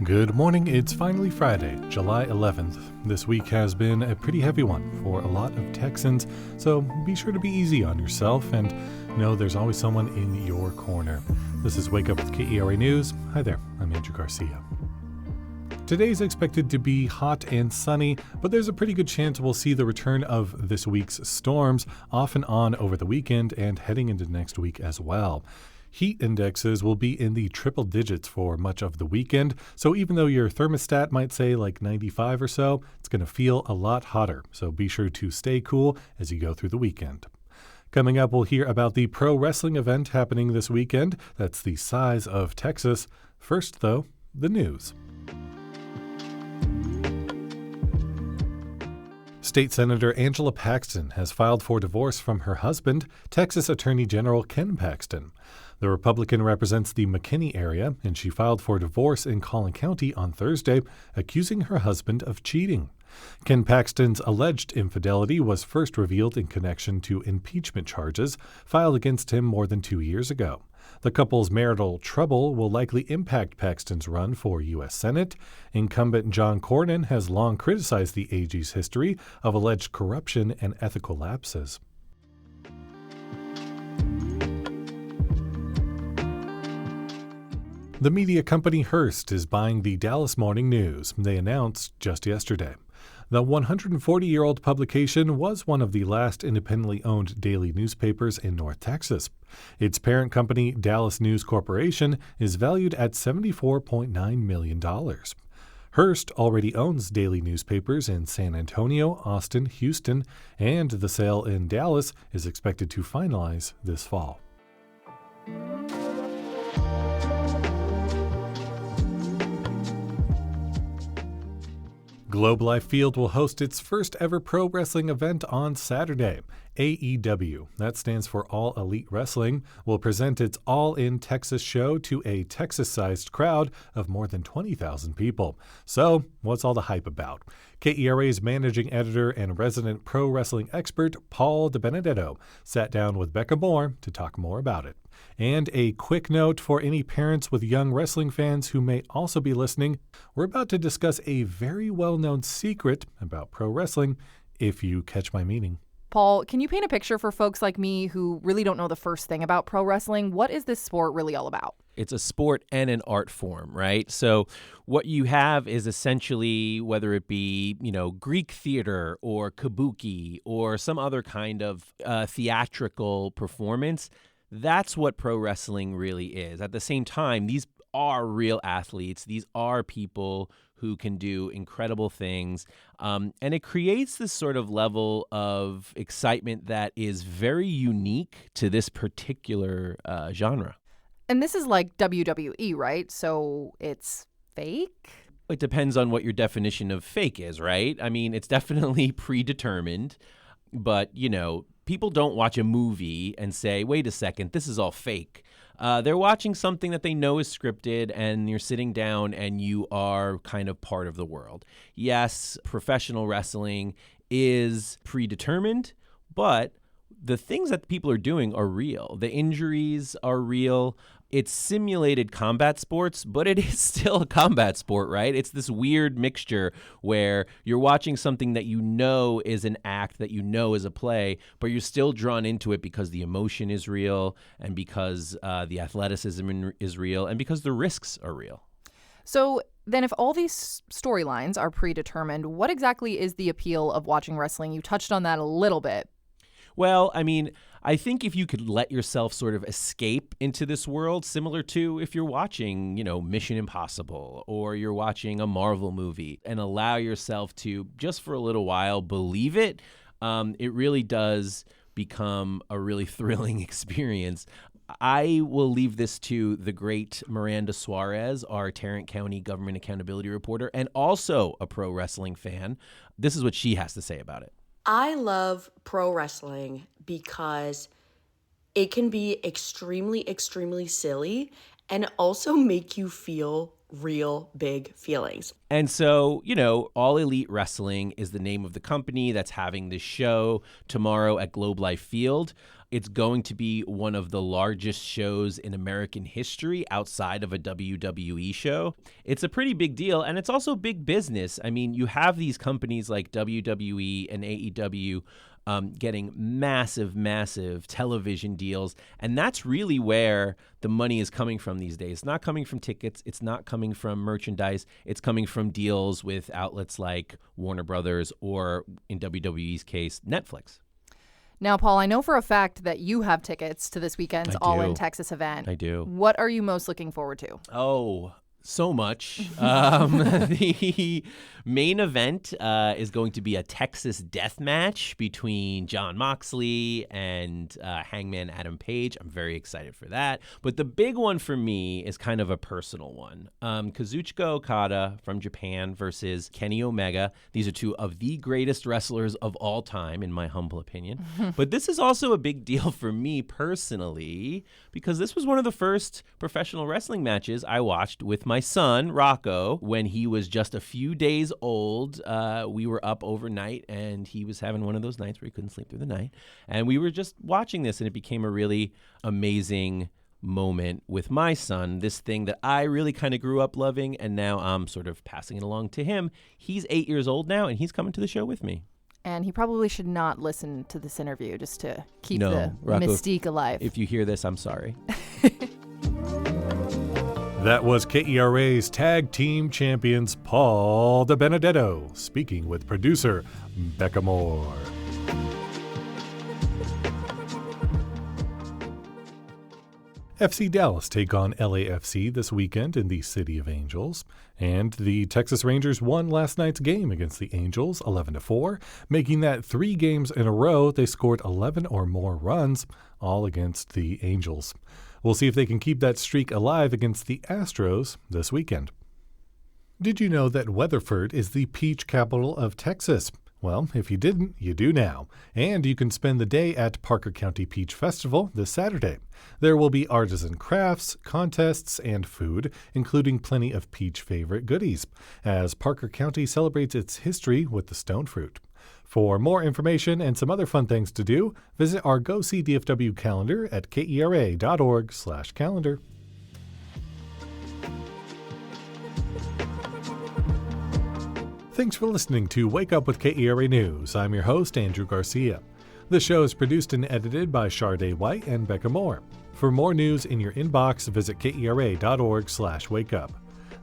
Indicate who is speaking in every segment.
Speaker 1: Good morning, it's finally Friday, July 11th. This week has been a pretty heavy one for a lot of Texans, so be sure to be easy on yourself and know there's always someone in your corner. This is Wake Up with KERA News. Hi there, I'm Andrew Garcia. Today's expected to be hot and sunny, but there's a pretty good chance we'll see the return of this week's storms off and on over the weekend and heading into next week as well. Heat indexes will be in the triple digits for much of the weekend, so even though your thermostat might say like 95 or so, it's going to feel a lot hotter, so be sure to stay cool as you go through the weekend. Coming up, we'll hear about the pro wrestling event happening this weekend. That's the size of Texas. First, though, the news. State Senator Angela Paxton has filed for divorce from her husband, Texas Attorney General Ken Paxton. The Republican represents the McKinney area, and she filed for divorce in Collin County on Thursday, accusing her husband of cheating. Ken Paxton's alleged infidelity was first revealed in connection to impeachment charges filed against him more than 2 years ago. The couple's marital trouble will likely impact Paxton's run for U.S. Senate. Incumbent John Cornyn has long criticized the AG's history of alleged corruption and ethical lapses. The media company Hearst is buying the Dallas Morning News, they announced just yesterday. The 140-year-old publication was one of the last independently owned daily newspapers in North Texas. Its parent company, Dallas News Corporation, is valued at $74.9 million. Hearst already owns daily newspapers in San Antonio, Austin, Houston, and the sale in Dallas is expected to finalize this fall. Globe Life Field will host its first ever pro wrestling event on Saturday. AEW, that stands for All Elite Wrestling, will present its All In Texas show to a Texas-sized crowd of more than 20,000 people. So, what's all the hype about? KERA's managing editor and resident pro wrestling expert Paul DeBenedetto sat down with Bekah Morr to talk more about it. And a quick note for any parents with young wrestling fans who may also be listening, we're about to discuss a very well-known secret about pro wrestling, if you catch my meaning.
Speaker 2: Paul, can you paint a picture for folks like me who really don't know the first thing about pro wrestling? What is this sport really all about?
Speaker 3: It's a sport and an art form, right? So what you have is essentially, whether it be, Greek theater or kabuki or some other kind of theatrical performance, that's what pro wrestling really is. At the same time, these are real athletes. These are people who can do incredible things. And it creates this sort of level of excitement that is very unique to this particular genre.
Speaker 2: And this is like WWE, right? So it's fake?
Speaker 3: It depends on what your definition of fake is, right? I mean, it's definitely predetermined, but, people don't watch a movie and say, wait a second, this is all fake. They're watching something that they know is scripted, and you're sitting down and you are kind of part of the world. Yes, professional wrestling is predetermined, but the things that people are doing are real. The injuries are real. It's simulated combat sports, but it is still a combat sport, right? It's this weird mixture where you're watching something that you know is an act, that you know is a play, but you're still drawn into it because the emotion is real and because the athleticism is real and because the risks are real.
Speaker 2: So then if all these storylines are predetermined, what exactly is the appeal of watching wrestling? You touched on that a little bit.
Speaker 3: Well, I think if you could let yourself sort of escape into this world, similar to if you're watching, Mission Impossible or you're watching a Marvel movie, and allow yourself to, just for a little while, believe it, it really does become a really thrilling experience. I will leave this to the great Miranda Suarez, our Tarrant County Government Accountability reporter, and also a pro wrestling fan. This is what she has to say about it.
Speaker 4: I love pro wrestling because it can be extremely, extremely silly and also make you feel real big feelings.
Speaker 3: And so, All Elite Wrestling is the name of the company that's having this show tomorrow at Globe Life Field. It's going to be one of the largest shows in American history outside of a WWE show. It's a pretty big deal, and it's also big business. I mean, you have these companies like WWE and AEW getting massive television deals. And that's really where the money is coming from these days. It's not coming from tickets. It's not coming from merchandise. It's coming from deals with outlets like Warner Brothers or, in WWE's case, Netflix.
Speaker 2: Now, Paul, I know for a fact that you have tickets to this weekend's All In
Speaker 3: do.
Speaker 2: Texas event.
Speaker 3: I do.
Speaker 2: What are you most looking forward to?
Speaker 3: Oh, so much. The main event is going to be a Texas death match between Jon Moxley and Hangman Adam Page. I'm very excited for that. But the big one for me is kind of a personal one. Kazuchika Okada from Japan versus Kenny Omega. These are two of the greatest wrestlers of all time, in my humble opinion. But this is also a big deal for me personally because this was one of the first professional wrestling matches I watched with my son, Rocco, when he was just a few days old. We were up overnight, and he was having one of those nights where he couldn't sleep through the night. And we were just watching this, and it became a really amazing moment with my son, this thing that I really kind of grew up loving, and now I'm sort of passing it along to him. He's 8 years old now, and he's coming to the show with me.
Speaker 2: And he probably should not listen to this interview just to keep
Speaker 3: No,
Speaker 2: the
Speaker 3: Rocco,
Speaker 2: mystique alive.
Speaker 3: If you hear this, I'm sorry.
Speaker 1: That was KERA's Tag Team Champions Paul DeBenedetto speaking with producer Bekah Morr. FC Dallas take on LAFC this weekend in the City of Angels, and the Texas Rangers won last night's game against the Angels 11-4, making that 3 games in a row they scored 11 or more runs, all against the Angels. We'll see if they can keep that streak alive against the Astros this weekend. Did you know that Weatherford is the peach capital of Texas? Well, if you didn't, you do now. And you can spend the day at Parker County Peach Festival this Saturday. There will be artisan crafts, contests, and food, including plenty of peach favorite goodies, as Parker County celebrates its history with the stone fruit. For more information and some other fun things to do, visit our Go See DFW calendar at kera.org/calendar. Thanks for listening to Wake Up with KERA News. I'm your host, Andrew Garcia. The show is produced and edited by Shardae White and Bekah Morr. For more news in your inbox, visit kera.org/wakeup.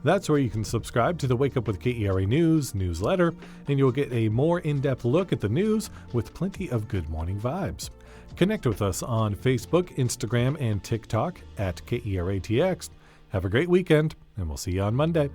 Speaker 1: That's where you can subscribe to the Wake Up with KERA News newsletter, and you'll get a more in-depth look at the news with plenty of good morning vibes. Connect with us on Facebook, Instagram, and TikTok at KERATX. Have a great weekend, and we'll see you on Monday.